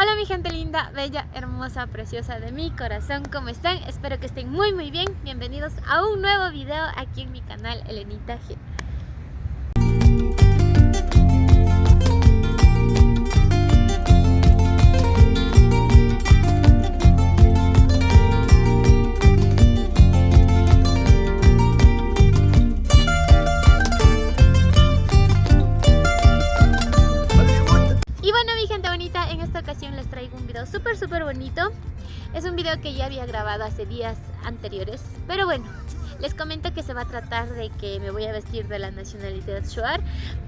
Hola mi gente linda, bella, hermosa, preciosa de mi corazón, ¿cómo están? Espero que estén muy bien. Bienvenidos a un nuevo video aquí en mi canal Elenita G. Y bueno mi gente bonita, en esta ocasión les traigo un video súper bonito. Es un video que ya había grabado hace días anteriores, pero bueno, les comento que se va a tratar de que me voy a vestir de la nacionalidad Shuar.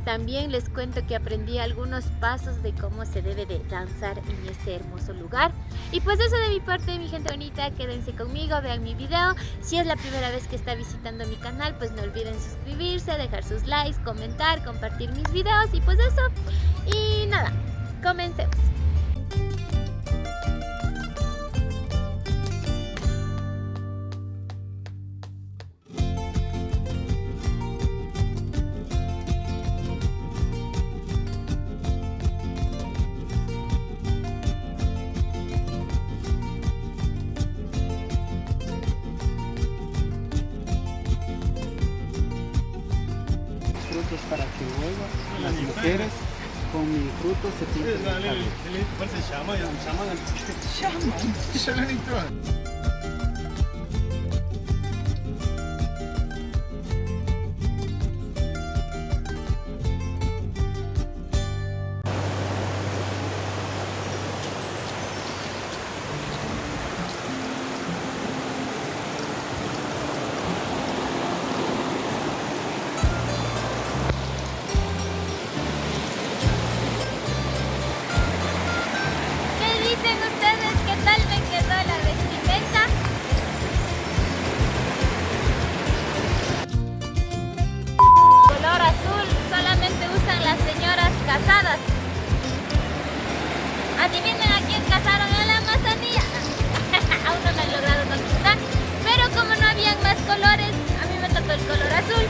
También les cuento que aprendí algunos pasos de cómo se debe de danzar en este hermoso lugar. Y pues eso de mi parte, mi gente bonita, quédense conmigo, vean mi video. Si es la primera vez que está visitando mi canal, pues no olviden suscribirse, dejar sus likes, comentar, compartir mis videos y pues eso. Y nada, comencemos. Frutos para que luego las mujeres con mi fruto se pinten el cabello. ¿Qué dicen ustedes? ¿Qué tal me quedó la vestimenta? Color azul solamente usan las señoras casadas. Adivinen a quién casaron en la Amazonía. Aún no lo han logrado conquistar, pero como no habían más colores, a mí me tocó el color azul.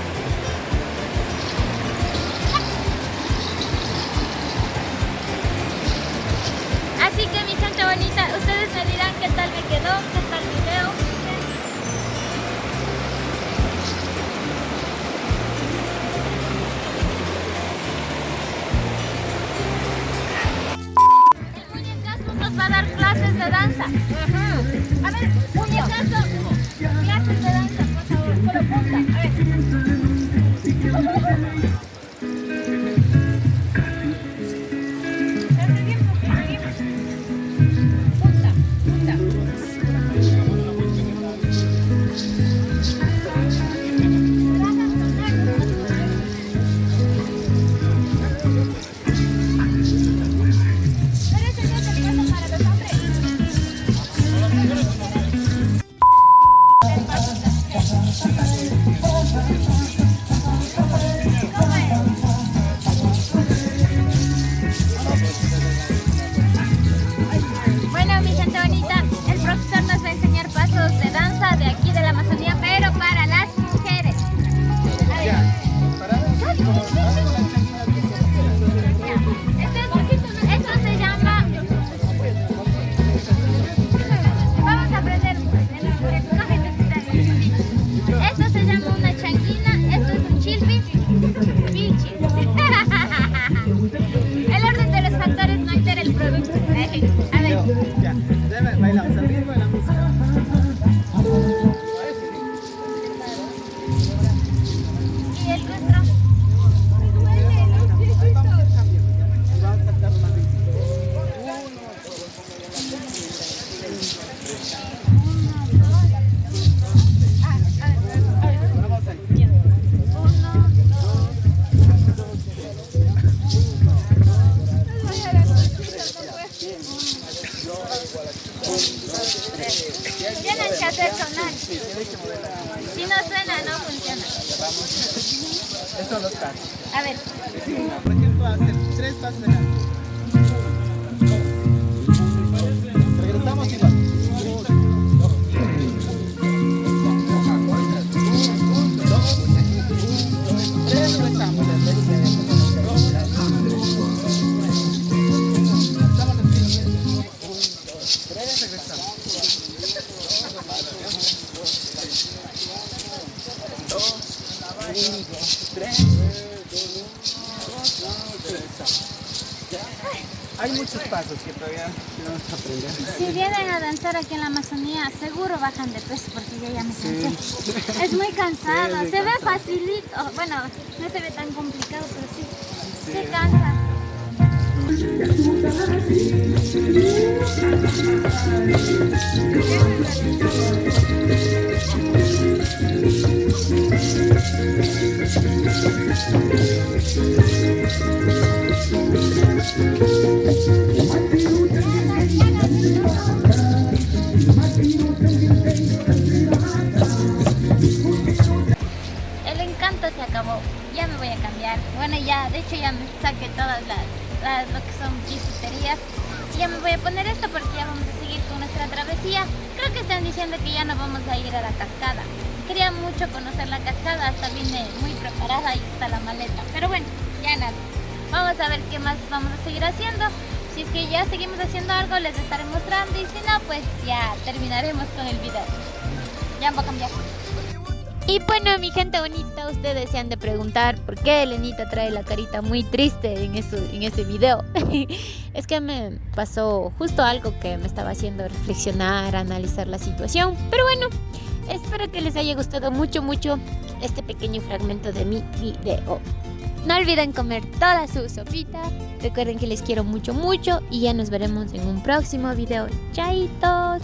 Así que mi gente bonita, ustedes me dirán qué tal me quedó, qué tal me veo. El muñecazo nos va a dar clases de danza. A ver, muñecazo, clases de danza, por favor, solo punta. A ver. Bueno, mi gente bonita, el profesor nos va a enseñar pasos de danza de aquí de la Amazonía, pero para las mujeres. A ver. Esto se llama... Vamos a aprender. Esto se llama una changuina, esto es un chilpi. Pichi. El orden de los factores no altera el producto. A ver. Ya, bailamos al ritmo de la música. Y el nuestro. Vamos a saltar una vez. Vamos ahí. 1, 2, 3. Tienen que hacer sonar. Si no suena, no funciona. Estos son los pasos. A ver. Por ejemplo, hacer 3 pasos de nada. Regresamos igual. 1, 2, 3. Regresamos. Estamos hay muchos pasos que todavía tenemos que aprender. Si vienen a danzar aquí en la Amazonía, seguro bajan de peso porque yo ya me cansé. Sí. Es muy cansado, Sí, es muy se ve cansado. facilito. Bueno, no se ve tan complicado, pero sí, Sí. se cansa. El encanto se acabó, ya me voy a cambiar. Bueno, ya, de hecho ya me saqué todas lo que son bisuterías. Y ya me voy a poner esto porque ya vamos a seguir con nuestra travesía. Creo que están diciendo que ya no vamos a ir a la cascada. Quería mucho conocer la cascada, hasta vine muy preparada y está la maleta. Pero bueno, ya nada. Vamos a ver qué más vamos a seguir haciendo. Si es que ya seguimos haciendo algo, les estaré mostrando. Y si no, pues ya terminaremos con el video. Ya voy a cambiar. Y bueno, mi gente bonita, ustedes se han de preguntar por qué Elenita trae la carita muy triste en ese video. Es que me pasó justo algo que me estaba haciendo reflexionar, analizar la situación. Pero bueno, espero que les haya gustado mucho este pequeño fragmento de mi video. No olviden comer toda su sopita. Recuerden que les quiero mucho y ya nos veremos en un próximo video. Chaitos.